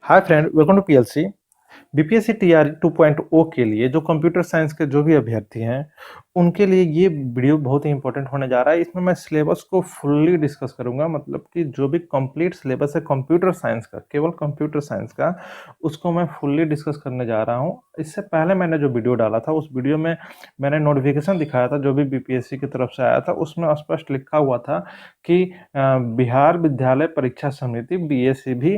Hi friend, welcome to PLC. BPSC TRE 2.0 के लिए जो कंप्यूटर साइंस के जो भी अभ्यर्थी हैं उनके लिए ये वीडियो बहुत ही इंपॉर्टेंट होने जा रहा है। इसमें मैं सिलेबस को फुल्ली डिस्कस करूंगा, मतलब कि जो भी कंप्लीट सिलेबस है कंप्यूटर साइंस का, केवल कंप्यूटर साइंस का, उसको मैं फुल्ली डिस्कस करने जा रहा हूं। इससे पहले मैंने जो वीडियो डाला था उस वीडियो में मैंने नोटिफिकेशन दिखाया था जो भी बीपीएससी की तरफ से आया था, उसमें स्पष्ट लिखा हुआ था कि बिहार विद्यालय परीक्षा समिति बीएससी भी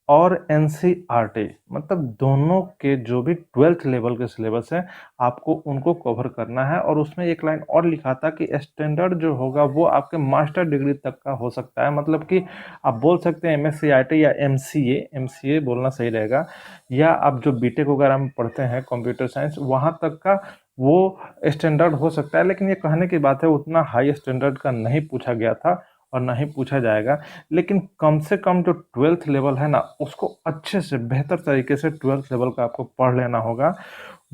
और एनसीईआरटी, मतलब दोनों के जो भी 12th लेवल के सिलेबस है आपको उनको कवर करना है। और उसमें एक लाइन और लिखा था कि स्टैंडर्ड जो होगा वो आपके मास्टर डिग्री तक का हो सकता है, मतलब कि आप बोल सकते हैं एमएससीआईटी या एमसीए, एमसीए बोलना सही रहेगा, या आप जो बीटेक वगैरह में पढ़ते हैं कंप्यूटर साइंस वहाँ तक का वो स्टैंडर्ड हो सकता है। लेकिन ये कहने की बात है, उतना हाई स्टैंडर्ड का नहीं पूछा गया था और ना ही पूछा जाएगा। लेकिन कम से कम जो 12th लेवल है ना, उसको अच्छे से बेहतर तरीके से 12th लेवल का आपको पढ़ लेना होगा।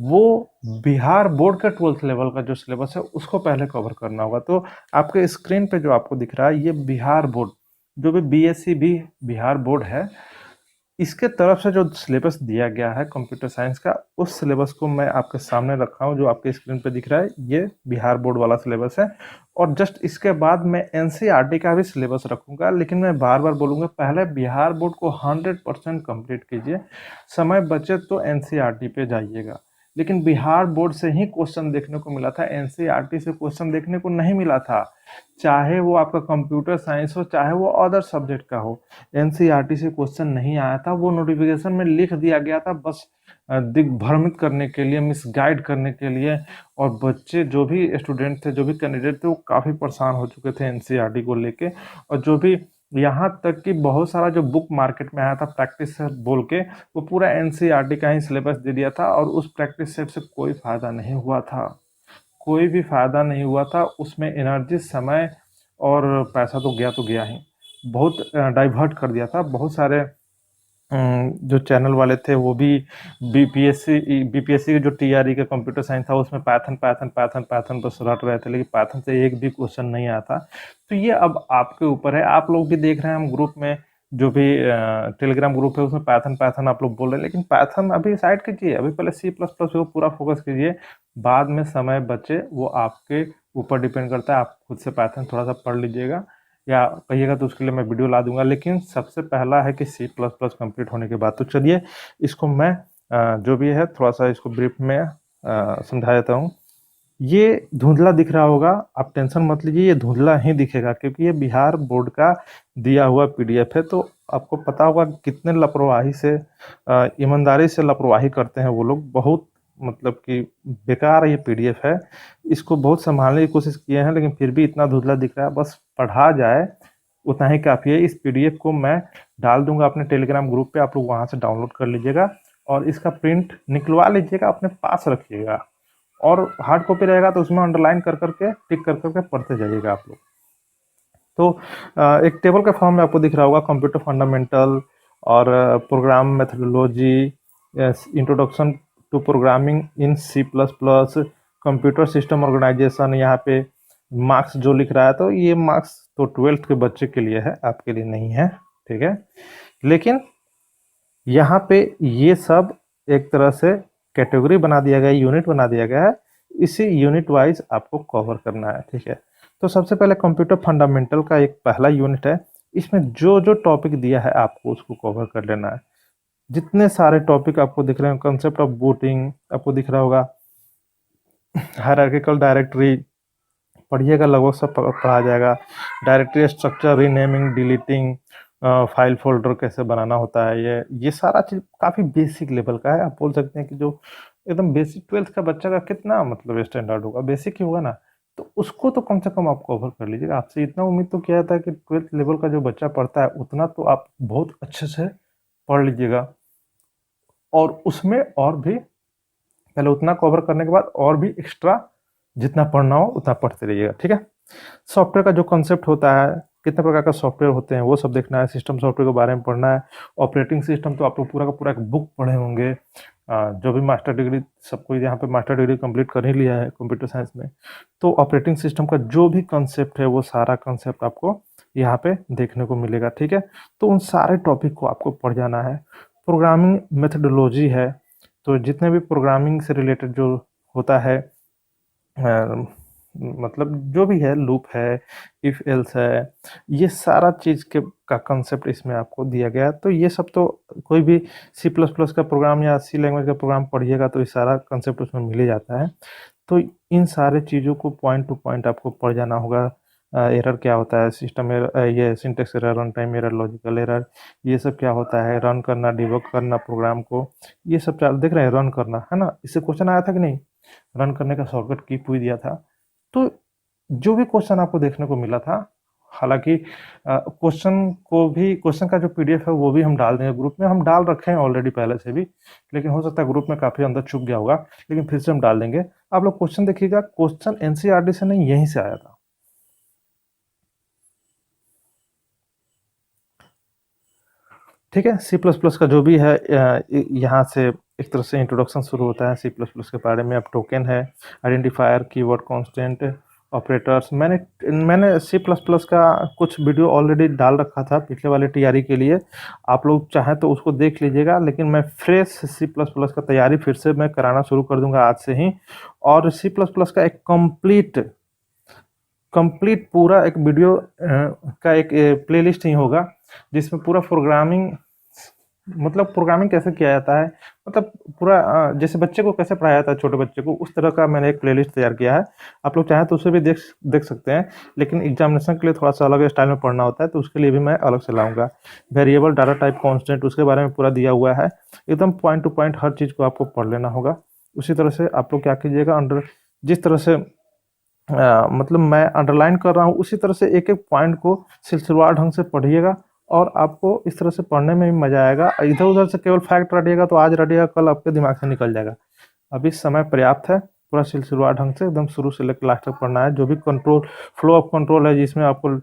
वो बिहार बोर्ड का 12th लेवल का जो सिलेबस है उसको पहले कवर करना होगा। तो आपके स्क्रीन पे जो आपको दिख रहा है ये बिहार बोर्ड, जो भी बीएससी भी बिहार बोर्ड है, इसके तरफ से जो सिलेबस दिया गया है कंप्यूटर साइंस का, उस सिलेबस को मैं आपके सामने रखा हूँ। जो आपके स्क्रीन पे दिख रहा है ये बिहार बोर्ड वाला सिलेबस है। और जस्ट इसके बाद मैं एनसीईआरटी का भी सिलेबस रखूंगा, लेकिन मैं बार बार बोलूंगा पहले बिहार बोर्ड को 100% कंप्लीट कीजिए। समय बचे तो एनसीईआरटी पे जाइएगा। लेकिन बिहार बोर्ड से ही क्वेश्चन देखने को मिला था, एनसीईआरटी से क्वेश्चन देखने को नहीं मिला था। चाहे वो आपका कंप्यूटर साइंस हो चाहे वो अदर सब्जेक्ट का हो, एनसीईआरटी से क्वेश्चन नहीं आया था। वो नोटिफिकेशन में लिख दिया गया था बस दिग्भ्रमित करने के लिए, मिसगाइड करने के लिए। और बच्चे जो भी स्टूडेंट थे, जो भी कैंडिडेट थे, वो काफ़ी परेशान हो चुके थे एनसीईआरटी को लेके। और जो भी यहाँ तक कि बहुत सारा जो बुक मार्केट में आया था प्रैक्टिस सेट बोल के, वो पूरा एनसीईआरटी का ही सिलेबस दे दिया था और उस प्रैक्टिस सेट से कोई फायदा नहीं हुआ था। कोई भी फायदा नहीं हुआ था उसमें। एनर्जी, समय और पैसा तो गया ही, बहुत डाइवर्ट कर दिया था। बहुत सारे जो चैनल वाले थे वो भी बीपीएससी के जो टीआरई का कंप्यूटर साइंस था उसमें पैथन पैथन पैथन पैथन बस रट रहे थे, लेकिन पैथन से एक भी क्वेश्चन नहीं आता। तो ये अब आपके ऊपर है। आप लोग भी देख रहे हैं हम ग्रुप में, जो भी टेलीग्राम ग्रुप है उसमें पैथन पैथन आप लोग बोल रहे हैं, लेकिन पैथन अभी साइड कीजिए, अभी पहले सी प्लस प्लस को पूरा फोकस कीजिए। बाद में समय बचे वो आपके ऊपर डिपेंड करता है, आप खुद से पैथन थोड़ा सा पढ़ लीजिएगा या कहिएगा तो उसके लिए मैं वीडियो ला दूंगा। लेकिन सबसे पहला है कि सी प्लस प्लस कम्प्लीट होने के बाद। तो चलिए इसको मैं जो भी है थोड़ा सा इसको ब्रीफ में समझा देता हूँ। ये धुंधला दिख रहा होगा, आप टेंशन मत लीजिए, ये धुंधला ही दिखेगा क्योंकि ये बिहार बोर्ड का दिया हुआ पीडीएफ है। तो आपको पता होगा कितने लापरवाही से, ईमानदारी से लापरवाही करते हैं वो लोग। बहुत मतलब कि बेकार ये पीडीएफ है। इसको बहुत संभालने की कोशिश किए हैं लेकिन फिर भी इतना धुंधला दिख रहा है। बस पढ़ा जाए उतना ही काफ़ी है। इस पीडीएफ को मैं डाल दूंगा अपने टेलीग्राम ग्रुप पे, आप लोग वहाँ से डाउनलोड कर लीजिएगा और इसका प्रिंट निकलवा लीजिएगा, अपने पास रखिएगा। और हार्ड कॉपी रहेगा तो उसमें अंडरलाइन कर करके टिक कर करके पढ़ते जाइएगा आप लोग। तो एक टेबल के फॉर्म में आपको दिख रहा होगा कंप्यूटर फंडामेंटल और program methodology, introduction to programming in C plus plus, computer system organization. यहाँ पे मार्क्स जो लिख रहा है, तो ये मार्क्स तो 12th के बच्चे के लिए है, आपके लिए नहीं है, ठीक है। लेकिन यहाँ पे ये सब एक तरह से कैटेगरी बना दिया गया है, यूनिट बना दिया गया है। इसी यूनिट वाइज आपको कवर करना है, ठीक है। तो सबसे पहले कंप्यूटर फंडामेंटल का एक पहला यूनिट है। इसमें जो जो टॉपिक दिया है आपको उसको कवर कर लेना है। जितने सारे टॉपिक आपको दिख रहे हैं, कंसेप्ट ऑफ बूटिंग आपको दिख रहा होगा, हायरार्किकल डायरेक्टरी पढ़िएगा, लगभग सब पढ़ा जाएगा। Directory structure, renaming, deleting, file folder कैसे बनाना होता है, ये सारा चीज़ काफ़ी बेसिक लेवल का है। आप बोल सकते हैं कि जो एकदम बेसिक 12th का बच्चा का कितना मतलब स्टैंडर्ड होगा, बेसिक ही होगा ना, तो उसको तो कम से कम आप कवर कर लीजिएगा। आपसे इतना उम्मीद तो किया था कि 12th लेवल का जो बच्चा पढ़ता है उतना तो आप बहुत अच्छे से पढ़ लीजिएगा। और उसमें और भी पहले उतना कवर करने के बाद और भी एक्स्ट्रा जितना पढ़ना हो उतना पढ़ते रहिएगा, ठीक है। सॉफ्टवेयर का जो कंसेप्ट होता है, कितने प्रकार का सॉफ्टवेयर होते हैं वो सब देखना है। सिस्टम सॉफ्टवेयर के बारे में पढ़ना है। ऑपरेटिंग सिस्टम तो आप लोग पूरा का पूरा एक बुक पढ़े होंगे। जो भी मास्टर डिग्री, सबको यहाँ पे मास्टर डिग्री कंप्लीट कर ही लिया है कंप्यूटर साइंस में, तो ऑपरेटिंग सिस्टम का जो भी कंसेप्ट है वो सारा कंसेप्ट आपको यहाँ पे देखने को मिलेगा, ठीक है। तो उन सारे टॉपिक को आपको पढ़ जाना है। प्रोग्रामिंग मेथडोलॉजी है, तो जितने भी प्रोग्रामिंग से रिलेटेड जो होता है, मतलब जो भी है, लूप है, इफ एल्स है, ये सारा चीज़ के का कंसेप्ट इसमें आपको दिया गया है। तो ये सब तो कोई भी सी प्लस प्लस का प्रोग्राम या सी लैंग्वेज का प्रोग्राम पढ़िएगा तो ये सारा कंसेप्ट उसमें मिल ही जाता है। तो इन सारे चीज़ों को पॉइंट टू पॉइंट आपको पढ़ जाना होगा। एरर क्या होता है, सिस्टम एरर, ये syntax error, run time error, logical error, ये सब क्या होता है, रन करना, डिबग करना प्रोग्राम को, ये सब देख रहे हैं, रन करना है ना, इससे क्वेश्चन आया था कि नहीं, रन करने का शॉर्टकट की पूछ दिया था। तो जो भी क्वेश्चन आपको देखने को मिला था, हालांकि क्वेश्चन का जो पीडीएफ है वो भी हम डाल देंगे ग्रुप में, हम डाल रखे हैं ऑलरेडी पहले से भी, लेकिन हो सकता है ग्रुप में काफ़ी अंदर छुप गया होगा, लेकिन फिर से हम डाल देंगे। आप लोग क्वेश्चन देखिएगा, क्वेश्चन एनसीईआरटी से नहीं, यहीं से आया था। ठीक है, सी प्लस प्लस का जो भी है, यहाँ से एक तरह से इंट्रोडक्शन शुरू होता है सी प्लस प्लस के बारे में। अब टोकन है, आइडेंटिफायर, कीवर्ड, कांस्टेंट, ऑपरेटर्स। मैंने सी प्लस प्लस का कुछ वीडियो ऑलरेडी डाल रखा था पिछले वाले टीआरई के लिए, आप लोग चाहें तो उसको देख लीजिएगा, लेकिन मैं फ्रेश सी प्लस प्लस का तैयारी फिर से मैं कराना शुरू कर दूंगा आज से ही। और सी प्लस प्लस का एक कंप्लीट पूरा एक वीडियो का एक प्लेलिस्ट ही होगा, जिसमें पूरा प्रोग्रामिंग कैसे किया जाता है, मतलब पूरा जैसे बच्चे को कैसे पढ़ाया जाता है, छोटे बच्चे को, उस तरह का मैंने एक प्लेलिस्ट तैयार किया है। आप लोग चाहें तो उसे भी देख सकते हैं, लेकिन एग्जामिनेशन के लिए थोड़ा सा अलग स्टाइल में पढ़ना होता है, तो उसके लिए भी मैं अलग से लाऊंगा। वेरिएबल, डाटा टाइप, कांस्टेंट, उसके बारे में पूरा दिया हुआ है, एकदम पॉइंट टू पॉइंट हर चीज़ को आपको पढ़ लेना होगा। उसी तरह से आप लोग क्या कीजिएगा, जिस तरह से मतलब मैं अंडरलाइन कर रहा हूँ, उसी तरह से एक एक पॉइंट को सिलसिलेवार ढंग से पढ़िएगा, और आपको इस तरह से पढ़ने में भी मजा आएगा। इधर उधर से केवल फैक्ट रटिएगा तो आज रटिएगा, कल आपके दिमाग से निकल जाएगा। अभी समय पर्याप्त है, पूरा सिलसिलेवार ढंग से एकदम शुरू से लेकर लास्ट तक पढ़ना है। जो भी कंट्रोल, फ्लो ऑफ कंट्रोल है, जिसमें आपको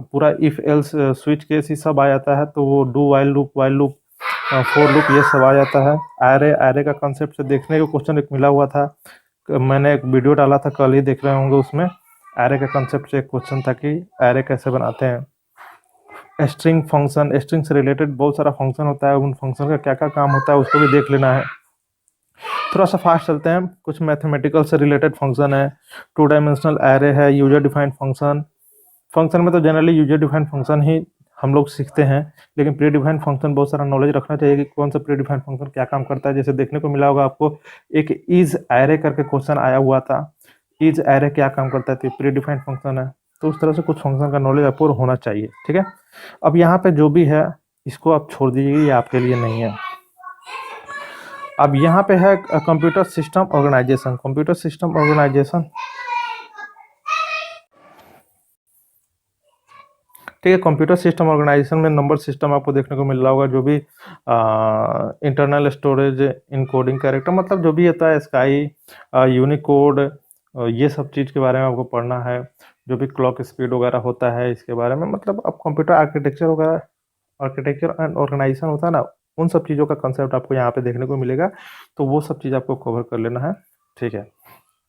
पूरा इफ एल्स, स्विच केस, ये सब आ जाता है, तो वो do while loop, for loop, ये सब आ जाता है। एरे का कंसेप्ट से देखने को क्वेश्चन एक मिला हुआ था, मैंने एक वीडियो डाला था, कल ही देख रहे होंगे, उसमें एरे का कंसेप्ट से एक क्वेश्चन था कि एरे कैसे बनाते हैं। स्ट्रिंग फंक्शन, स्ट्रिंग से रिलेटेड बहुत सारा फंक्शन होता है, उन फंक्शन का क्या क्या काम होता है उसको भी देख लेना है। थोड़ा सा फास्ट चलते हैं, कुछ मैथमेटिकल से रिलेटेड फंक्शन है, टू डायमेंशनल एरे है, यूजर डिफाइंड फंक्शन में तो जनरली यूजर डिफाइंड फंक्शन ही हम लोग सीखते हैं, लेकिन प्री डिफाइंड फंक्शन बहुत सारा नॉलेज रखना चाहिए कि कौन सा प्री डिफाइंड फंक्शन क्या काम करता है। जैसे देखने को मिला होगा आपको, एक इज एरे करके क्वेश्चन आया हुआ था, इज एरे क्या काम करता है, तो प्री डिफाइंड फंक्शन है। तो उस तरह से कुछ फंक्शन का नॉलेज आपको होना चाहिए, ठीक है। अब यहाँ पे जो भी है इसको आप छोड़ दीजिए, ये आपके लिए नहीं है। अब यहाँ पे है कंप्यूटर सिस्टम ऑर्गेनाइजेशन। ठीक है, कंप्यूटर सिस्टम ऑर्गेनाइजेशन में नंबर सिस्टम आपको देखने को मिल रहा होगा, जो भी इंटरनल स्टोरेज, इनकोडिंग कैरेक्टर, मतलब जो भी होता है, स्काई, यूनिकोड, ये सब चीज़ के बारे में आपको पढ़ना है। जो भी क्लॉक स्पीड वगैरह होता है इसके बारे में, मतलब अब कंप्यूटर आर्किटेक्चर वगैरह, आर्किटेक्चर एंड ऑर्गेनाइजेशन होता है ना, उन सब चीज़ों का कंसेप्ट आपको यहाँ पे देखने को मिलेगा, तो वो सब चीज़ आपको कवर कर लेना है, ठीक है।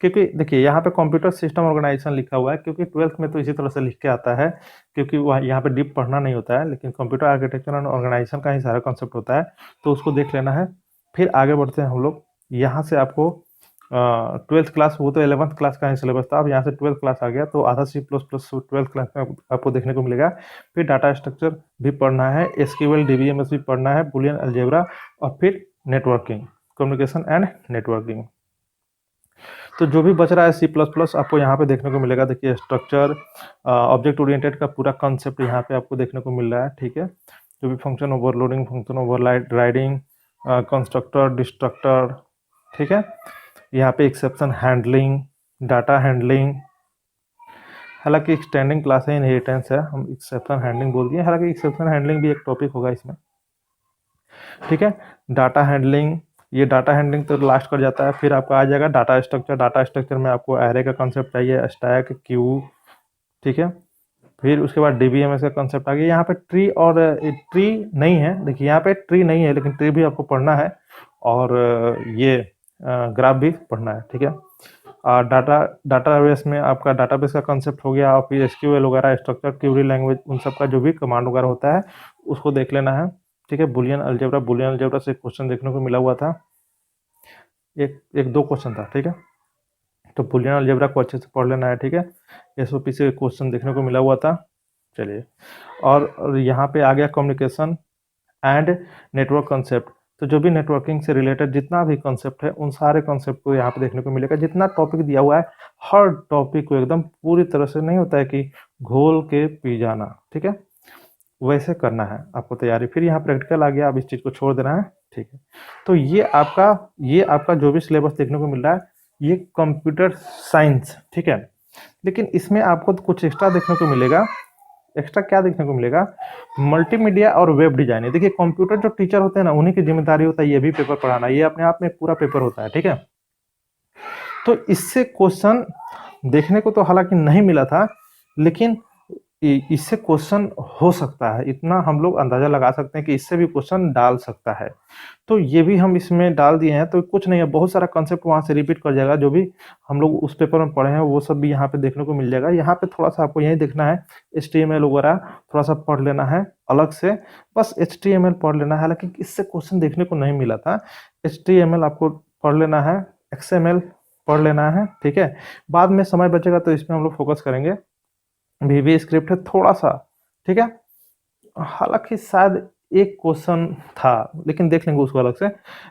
क्योंकि देखिए यहाँ पे कंप्यूटर सिस्टम ऑर्गेनाइजेशन लिखा हुआ है, क्योंकि 12th में तो इसी तरह से लिख के आता है, क्योंकि वह यहाँ पे डीप पढ़ना नहीं होता है, लेकिन कंप्यूटर आर्किटेक्चर एंड ऑर्गेनाइजेशन का ही सारा कंसेप्ट होता है, तो उसको देख लेना है। फिर आगे बढ़ते हैं हम लोग, यहाँ से आपको 12th क्लास, वो तो 11th क्लास का ही सिलेबस था, अब यहाँ से 12th क्लास आ गया, तो आधा C++ 12th क्लास में आपको देखने को मिलेगा। फिर डाटा स्ट्रक्चर भी पढ़ना है, SQL DBMS भी पढ़ना है, बुलियन अलजेब्रा, और फिर नेटवर्किंग, कम्युनिकेशन एंड नेटवर्किंग। तो जो भी बच रहा है C++ आपको यहाँ पे देखने को मिलेगा। देखिए, स्ट्रक्चर, ऑब्जेक्ट ओरिएंटेड का पूरा कंसेप्ट यहाँ पे आपको देखने को मिल रहा है, ठीक है। जो भी function overloading, function overriding, constructor, destructor, ठीक है। यहाँ पे एक्सेप्शन हैंडलिंग, डाटा हैंडलिंग, हालांकि एक्सटेंडिंग क्लास है, इनहेरिटेंस है, हम एक्सेप्शन हैंडलिंग बोल दिए, हालांकि एक्सेप्शन हैंडलिंग भी एक टॉपिक होगा इसमें, ठीक है। डाटा हैंडलिंग, ये डाटा हैंडलिंग तो लास्ट कर जाता है। फिर आपका आ जाएगा डाटा स्ट्रक्चर। डाटा स्ट्रक्चर में आपको एरे का कंसेप्ट चाहिए, स्टैक, क्यू, ठीक है। फिर उसके बाद DBMS का कंसेप्ट आ गया। यहाँ पे ट्री और ट्री नहीं है, देखिए यहाँ पे ट्री नहीं है, लेकिन ट्री भी आपको पढ़ना है, और ये ग्राफ भी पढ़ना है, ठीक है। डाटाबेस में आपका डाटाबेस का कंसेप्ट हो गया, और फिर SQL वगैरह, स्ट्रक्चर, क्यूरी लैंग्वेज, उन सब का जो भी कमांड वगैरह होता है उसको देख लेना है। ठीक है। बुलियन अलजेब्रा से क्वेश्चन देखने को मिला हुआ था, एक दो क्वेश्चन था, ठीक है। तो बुलियन अलजेब्रा को अच्छे से पढ़ लेना है, ठीक है। एसओपी से क्वेश्चन देखने को मिला हुआ था। चलिए, और यहाँ पे आ गया कम्युनिकेशन एंड नेटवर्क कंसेप्ट। तो जो भी नेटवर्किंग से रिलेटेड जितना भी कंसेप्ट है, उन सारे कंसेप्ट को यहाँ पे देखने को मिलेगा। जितना टॉपिक दिया हुआ है, हर टॉपिक को एकदम पूरी तरह से, नहीं होता है कि घोल के पी जाना, ठीक है, वैसे करना है आपको तैयारी। फिर यहाँ प्रैक्टिकल आ गया, अब इस चीज़ को छोड़ देना है, ठीक है। तो ये आपका जो भी सिलेबस देखने को मिल रहा है, ये कंप्यूटर साइंस, ठीक है। लेकिन इसमें आपको कुछ एक्स्ट्रा देखने को मिलेगा। एक्स्ट्रा क्या देखने को मिलेगा? मल्टीमीडिया और वेब डिजाइनिंग। देखिए, कंप्यूटर जो टीचर होते हैं ना, उन्हीं की जिम्मेदारी होता है ये भी पेपर पढ़ाना। ये अपने आप में एक पूरा पेपर होता है, ठीक है। तो इससे क्वेश्चन देखने को तो हालांकि नहीं मिला था, लेकिन इससे क्वेश्चन हो सकता है, इतना हम लोग अंदाजा लगा सकते हैं कि इससे भी क्वेश्चन डाल सकता है। तो ये भी हम इसमें डाल दिए हैं, तो कुछ नहीं है, बहुत सारा कंसेप्ट वहाँ से रिपीट कर जाएगा। जो भी हम लोग उस पेपर में पढ़े हैं वो सब भी यहाँ पे देखने को मिल जाएगा। यहाँ पे थोड़ा सा आपको यही देखना है, HTML वगैरह थोड़ा सा पढ़ लेना है अलग से, बस HTML पढ़ लेना है। हालांकि इससे क्वेश्चन देखने को नहीं मिला था। HTML आपको पढ़ लेना है, XML पढ़ लेना है, ठीक है। बाद में समय बचेगा तो इसमें हम लोग फोकस करेंगे। VB स्क्रिप्ट है थोड़ा सा, ठीक है। हालांकि शायद एक क्वेश्चन था, लेकिन देख लेंगे उसको अलग से।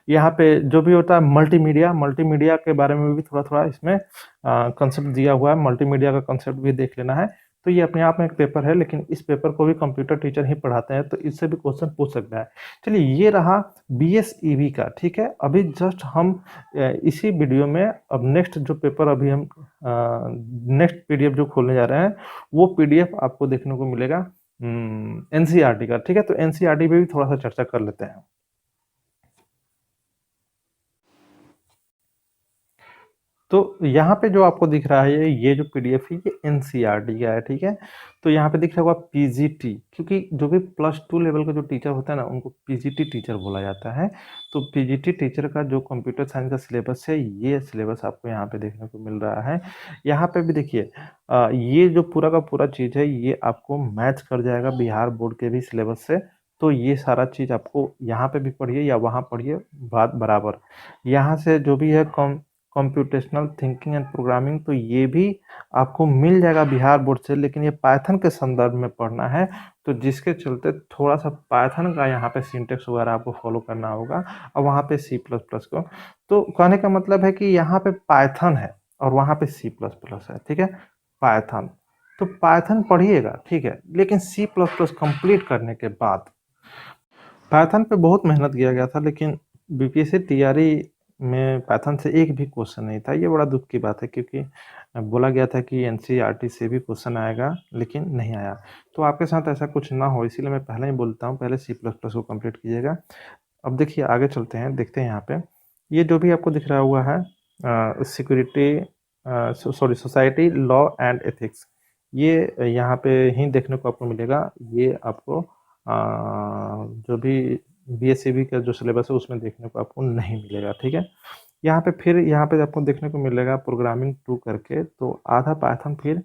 यहाँ पे जो भी होता है मल्टीमीडिया के बारे में भी थोड़ा थोड़ा इसमें कंसेप्ट दिया हुआ है। मल्टीमीडिया का कंसेप्ट भी देख लेना है। तो ये अपने आप में एक पेपर है, लेकिन इस पेपर को भी कंप्यूटर टीचर ही पढ़ाते हैं, तो इससे भी क्वेश्चन पूछ सकता है। चलिए, ये रहा BSEB का, ठीक है। अभी जस्ट हम इसी वीडियो में अब नेक्स्ट जो पेपर अभी हम नेक्स्ट PDF जो खोलने जा रहे हैं, वो PDF आपको देखने को मिलेगा NCERT का, ठीक है। तो NCERT पे भी थोड़ा सा चर्चा कर लेते हैं। तो यहाँ पे जो आपको दिख रहा है, ये जो PDF है, ये NCERT का है, ठीक है। तो यहाँ पे दिख रहा होगा PGT, क्योंकि जो भी +2 लेवल का जो टीचर होता है ना, उनको PGT टीचर बोला जाता है। तो PGT टीचर का जो कंप्यूटर साइंस का सिलेबस है, ये सिलेबस आपको यहाँ पे देखने को मिल रहा है। यहाँ पे भी देखिए, ये जो पूरा का पूरा चीज़ है, ये आपको मैच कर जाएगा बिहार बोर्ड के भी सिलेबस से। तो ये सारा चीज़ आपको यहाँ पे भी पढ़िए या वहाँ पढ़िए, बात बराबर। यहाँ से जो भी है कंप्यूटेशनल थिंकिंग एंड प्रोग्रामिंग, तो ये भी आपको मिल जाएगा बिहार बोर्ड से, लेकिन ये पाइथन के संदर्भ में पढ़ना है। तो जिसके चलते थोड़ा सा पाइथन का यहाँ पे सिंटेक्स वगैरह आपको फॉलो करना होगा, और वहाँ पे C++ को। तो कहने का मतलब है कि यहाँ पे पाइथन है और वहाँ पे C++ है, ठीक है। पाइथन, तो पाइथन पढ़िएगा, ठीक है, लेकिन C++ कंप्लीट करने के बाद पाइथन पे बहुत मेहनत किया गया था, लेकिन BPSC TRE में पाइथन से एक भी क्वेश्चन नहीं था। ये बड़ा दुख की बात है, क्योंकि बोला गया था कि NCERT से भी क्वेश्चन आएगा, लेकिन नहीं आया। तो आपके साथ ऐसा कुछ ना हो, इसीलिए मैं पहले ही बोलता हूँ, पहले C++ को कंप्लीट कीजिएगा। अब देखिए, आगे चलते हैं, देखते हैं यहाँ पे ये जो भी आपको दिख रहा हुआ है, सोसाइटी लॉ एंड एथिक्स, ये यहाँ पे ही देखने को आपको मिलेगा। ये आपको जो भी BSEB का जो सिलेबस है, उसमें देखने को आपको नहीं मिलेगा, ठीक है। यहाँ पे फिर यहाँ पे आपको देखने को मिलेगा प्रोग्रामिंग 2 करके, तो आधा पाइथन फिर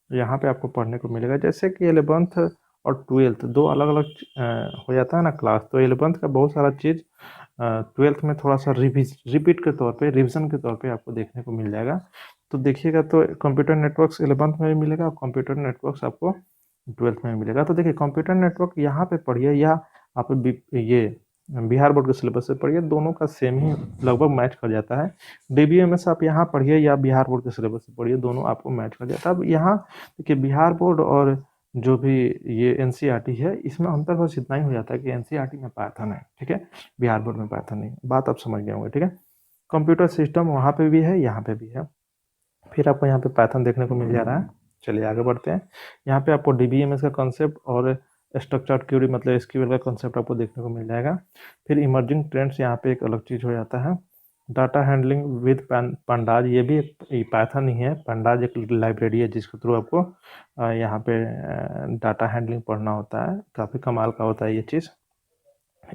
यहाँ पे आपको पढ़ने को मिलेगा। जैसे कि 11th और 12th दो अलग अलग हो जाता है ना क्लास, तो 11th का बहुत सारा चीज़ 12th में थोड़ा सा रिपीट के तौर पे, रिविजन के तौर पे आपको देखने को मिल जाएगा। तो देखिएगा, तो कंप्यूटर नेटवर्क्स 11th में भी मिलेगा, और कंप्यूटर नेटवर्क्स आपको 12th में भी मिलेगा। तो देखिए, कंप्यूटर नेटवर्क यहाँ पे पढ़िए, या आप ये बिहार बोर्ड के सिलेबस से पढ़िए, दोनों का सेम ही लगभग मैच कर जाता है। DBMS आप यहाँ पढ़िए या बिहार बोर्ड के सिलेबस से पढ़िए, दोनों आपको मैच कर जाता है। अब यहाँ देखिए, बिहार बोर्ड और जो भी ये NCERT है, इसमें अंतर बस इतना ही हो जाता है कि NCERT में पाइथन है, ठीक है, बिहार बोर्ड में पाइथन नहीं। बात आप समझ गए होंगे, ठीक है। कंप्यूटर सिस्टम वहाँ पे भी है, यहाँ पे भी है, फिर आपको यहाँ पे पाइथन देखने को मिल जा रहा है। चलिए आगे बढ़ते हैं। यहाँ पे आपको DBMS का कंसेप्ट और स्ट्रक्चर्ड क्यूरी मतलब SQL का कंसेप्ट आपको देखने को मिल जाएगा। फिर इमर्जिंग ट्रेंड्स, यहाँ पे एक अलग चीज़ हो जाता है। डाटा हैंडलिंग विद पंडाज, ये भी पाइथन ही है। पंडाज एक लाइब्रेरी है जिसके थ्रू आपको यहाँ पे डाटा हैंडलिंग पढ़ना होता है। काफ़ी कमाल का होता है ये चीज़।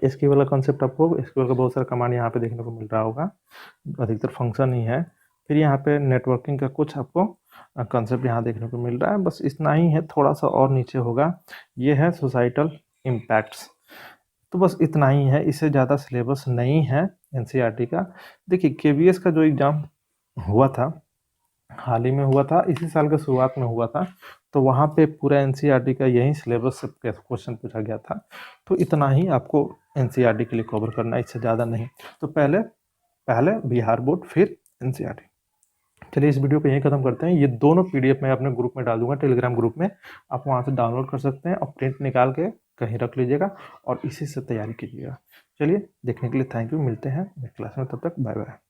SQL का कंसेप्ट आपको, SQL का बहुत सारा कमांड यहाँ पे देखने को मिल रहा होगा, अधिकतर फंक्शन ही है। फिर यहाँ पे नेटवर्किंग का कुछ आपको कंसेप्ट यहाँ देखने को मिल रहा है, बस इतना ही है, थोड़ा सा और नीचे होगा। ये है सोसाइटल इम्पैक्ट्स। तो बस इतना ही है, इससे ज़्यादा सिलेबस नहीं है एनसीईआरटी का। देखिए केवीएस का जो एग्ज़ाम हुआ था, हाल ही में हुआ था, इसी साल के शुरुआत में हुआ था, तो वहाँ पे पूरा एनसीईआरटी का यही सिलेबस से क्वेश्चन पूछा गया था। तो इतना ही आपको एनसीईआरटी के लिए कवर करना है, इससे ज़्यादा नहीं। तो पहले पहले बिहार बोर्ड फिर एनसीईआरटी। चलिए इस वीडियो को यहीं खत्म करते हैं। ये दोनों पीडीएफ मैं अपने ग्रुप में डाल दूंगा, टेलीग्राम ग्रुप में, आप वहाँ से डाउनलोड कर सकते हैं और प्रिंट निकाल के कहीं रख लीजिएगा और इसी से तैयारी कीजिएगा। चलिए देखने के लिए थैंक यू, मिलते हैं नेक्स्ट क्लास में, तब तक बाय बाय।